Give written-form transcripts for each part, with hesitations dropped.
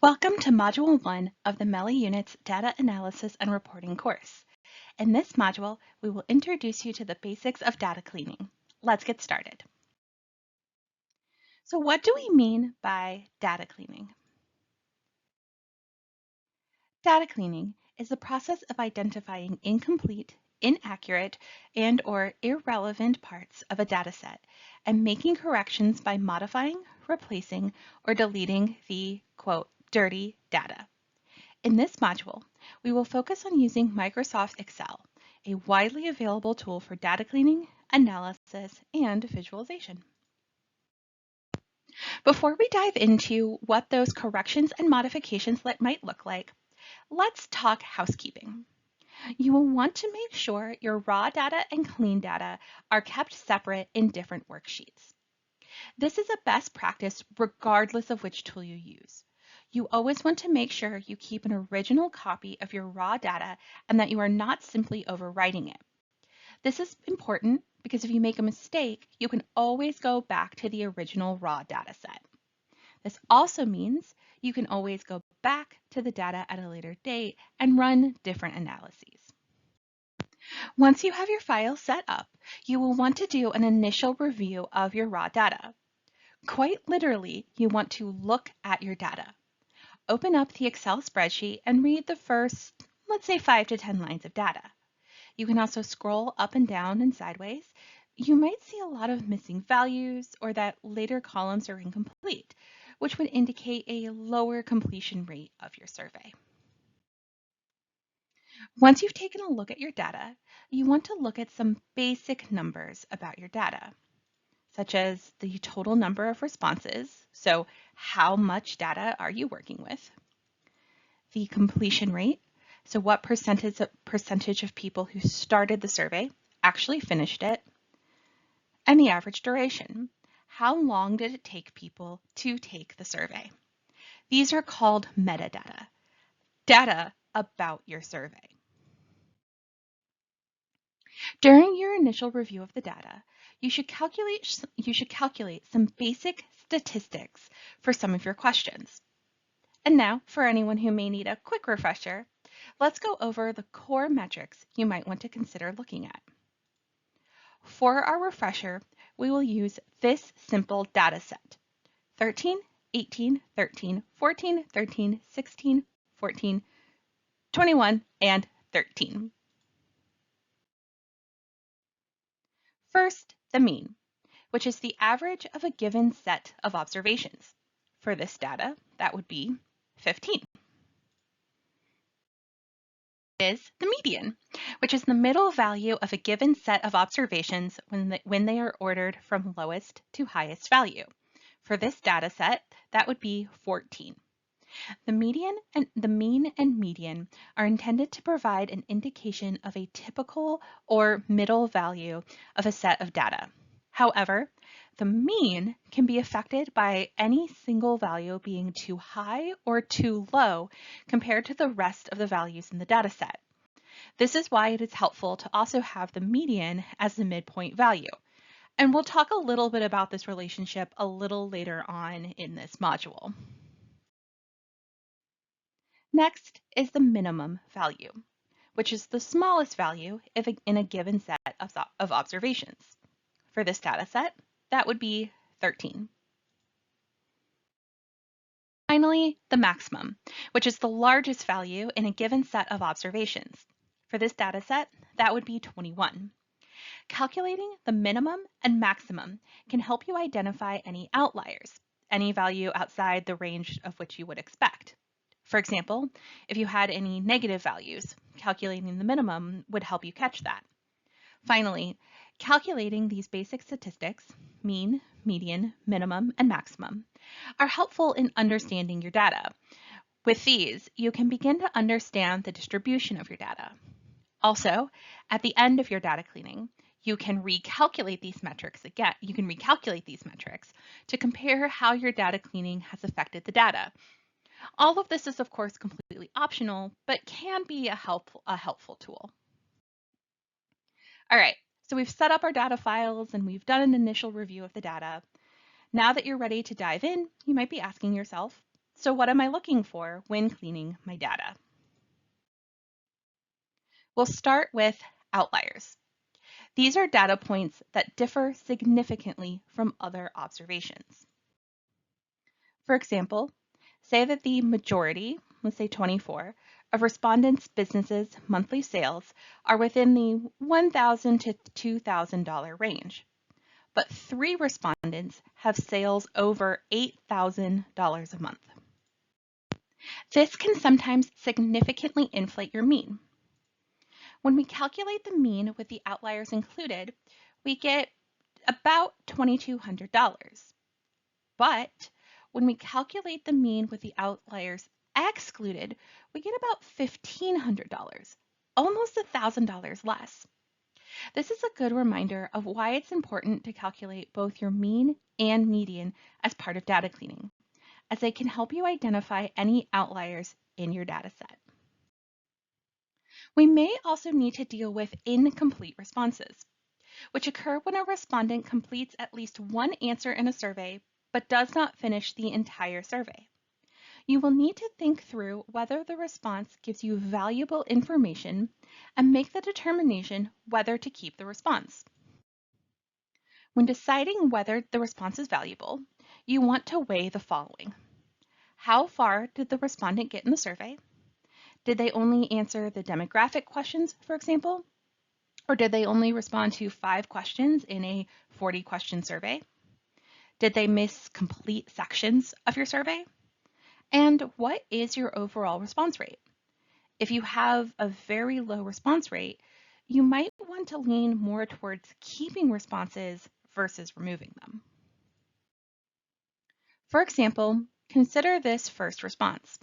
Welcome to Module 1 of the MELI Unit's Data Analysis and Reporting course. In this module, we will introduce you to the basics of data cleaning. Let's get started. So what do we mean by data cleaning? Data cleaning is the process of identifying incomplete, inaccurate, and/or irrelevant parts of a dataset and making corrections by modifying, replacing, or deleting the, quote, dirty data. In this module, we will focus on using Microsoft Excel, a widely available tool for data cleaning, analysis, and visualization. Before we dive into what those corrections and modifications might look like, let's talk housekeeping. You will want to make sure your raw data and clean data are kept separate in different worksheets. This is a best practice regardless of which tool you use. You always want to make sure you keep an original copy of your raw data and that you are not simply overwriting it. This is important because if you make a mistake, you can always go back to the original raw data set. This also means you can always go back to the data at a later date and run different analyses. Once you have your file set up, you will want to do an initial review of your raw data. Quite literally, you want to look at your data. Open up the Excel spreadsheet and read the first, let's say 5 to 10 lines of data. You can also scroll up and down and sideways. You might see a lot of missing values or that later columns are incomplete, which would indicate a lower completion rate of your survey. Once you've taken a look at your data, you want to look at some basic numbers about your data, such as the total number of responses, so how much data are you working with, the completion rate, so what percentage of people who started the survey actually finished it, and the average duration. How long did it take people to take the survey? These are called metadata, data about your survey. During your initial review of the data, you should calculate some basic statistics for some of your questions. And now, for anyone who may need a quick refresher, let's go over the core metrics you might want to consider looking at. For our refresher, we will use this simple data set: 13, 18, 13, 14, 13, 16, 14, 21, and 13. First, the mean, which is the average of a given set of observations. For this data, that would be 15. Is the median, which is the middle value of a given set of observations when they are ordered from lowest to highest value. For this data set, that would be 14. The mean and median are intended to provide an indication of a typical or middle value of a set of data. However, the mean can be affected by any single value being too high or too low compared to the rest of the values in the data set. This is why it is helpful to also have the median as the midpoint value. And we'll talk a little bit about this relationship a little later on in this module. Next is the minimum value, which is the smallest value in a given set of observations. For this data set, that would be 13. Finally, the maximum, which is the largest value in a given set of observations. For this data set, that would be 21. Calculating the minimum and maximum can help you identify any outliers, any value outside the range of which you would expect. For example, if you had any negative values, calculating the minimum would help you catch that. Finally, calculating these basic statistics, mean, median, minimum, and maximum, are helpful in understanding your data. With these, you can begin to understand the distribution of your data. Also, at the end of your data cleaning, you can recalculate these metrics again. You can recalculate these metrics to compare how your data cleaning has affected the data. All of this is, of course, completely optional, but can be a helpful tool. All right, so we've set up our data files and we've done an initial review of the data. Now that you're ready to dive in, you might be asking yourself, So what am I looking for when cleaning my data? We'll start with outliers. These are data points that differ significantly from other observations. For example, say that the majority, let's say 24, of respondents' businesses' monthly sales are within the $1,000 to $2,000 range, but 3 respondents have sales over $8,000 a month. This can sometimes significantly inflate your mean. When we calculate the mean with the outliers included, we get about $2,200. But when we calculate the mean with the outliers excluded, we get about $1,500, almost $1,000 less. This is a good reminder of why it's important to calculate both your mean and median as part of data cleaning, as they can help you identify any outliers in your data set. We may also need to deal with incomplete responses, which occur when a respondent completes at least one answer in a survey but does not finish the entire survey. You will need to think through whether the response gives you valuable information and make the determination whether to keep the response. When deciding whether the response is valuable, you want to weigh the following. How far did the respondent get in the survey? Did they only answer the demographic questions, for example? Or did they only respond to 5 questions in a 40-question survey? Did they miss complete sections of your survey? And what is your overall response rate? If you have a very low response rate, you might want to lean more towards keeping responses versus removing them. For example, consider this first response.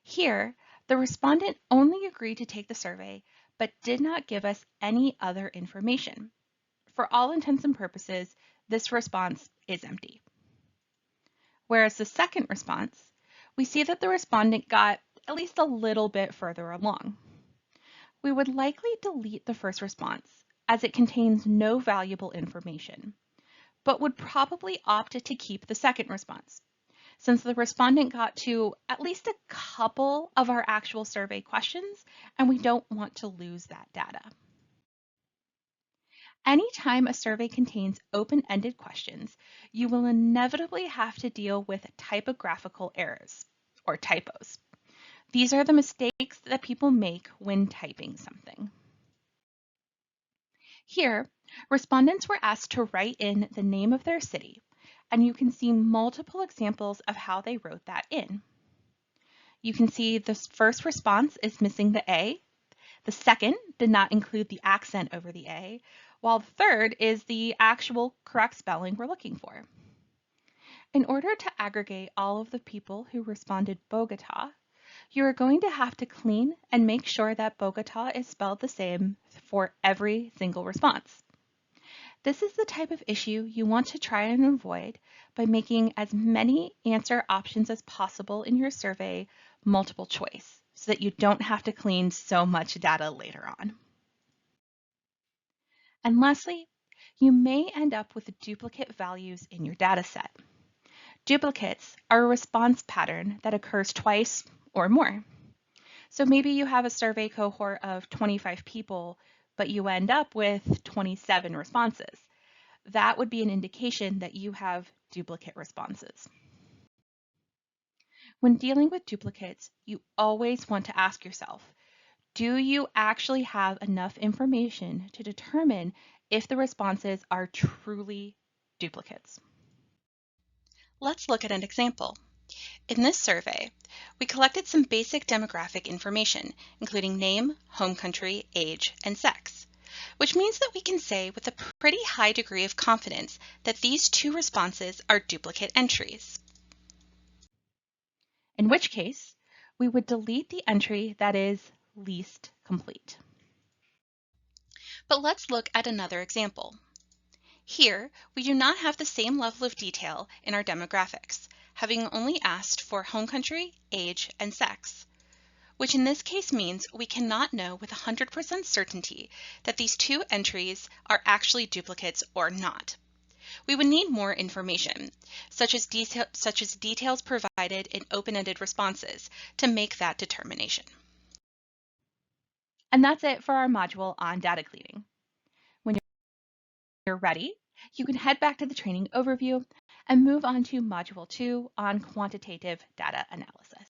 Here, the respondent only agreed to take the survey, but did not give us any other information. For all intents and purposes, this response is empty. Whereas the second response, we see that the respondent got at least a little bit further along. We would likely delete the first response as it contains no valuable information, but would probably opt to keep the second response, since the respondent got to at least a couple of our actual survey questions, and we don't want to lose that data. Anytime a survey contains open-ended questions, you will inevitably have to deal with typographical errors, or typos. These are the mistakes that people make when typing something. Here, respondents were asked to write in the name of their city, and you can see multiple examples of how they wrote that in. You can see the first response is missing the A. The second did not include the accent over the A, while the third is the actual correct spelling we're looking for. In order to aggregate all of the people who responded Bogota, you are going to have to clean and make sure that Bogota is spelled the same for every single response. This is the type of issue you want to try and avoid by making as many answer options as possible in your survey multiple choice, so that you don't have to clean so much data later on. And lastly, you may end up with duplicate values in your data set. Duplicates are a response pattern that occurs twice or more. So maybe you have a survey cohort of 25 people, but you end up with 27 responses. That would be an indication that you have duplicate responses. When dealing with duplicates, you always want to ask yourself, do you actually have enough information to determine if the responses are truly duplicates? Let's look at an example. In this survey, we collected some basic demographic information, including name, home country, age, and sex, which means that we can say with a pretty high degree of confidence that these 2 responses are duplicate entries. In which case, we would delete the entry that is least complete. But let's look at another example. Here, we do not have the same level of detail in our demographics, having only asked for home country, age, and sex, which in this case means we cannot know with 100% certainty that these 2 entries are actually duplicates or not. we would need more information, such as details provided in open-ended responses, to make that determination. And that's it for our module on data cleaning. When you're ready, you can head back to the training overview and move on to Module 2 on quantitative data analysis.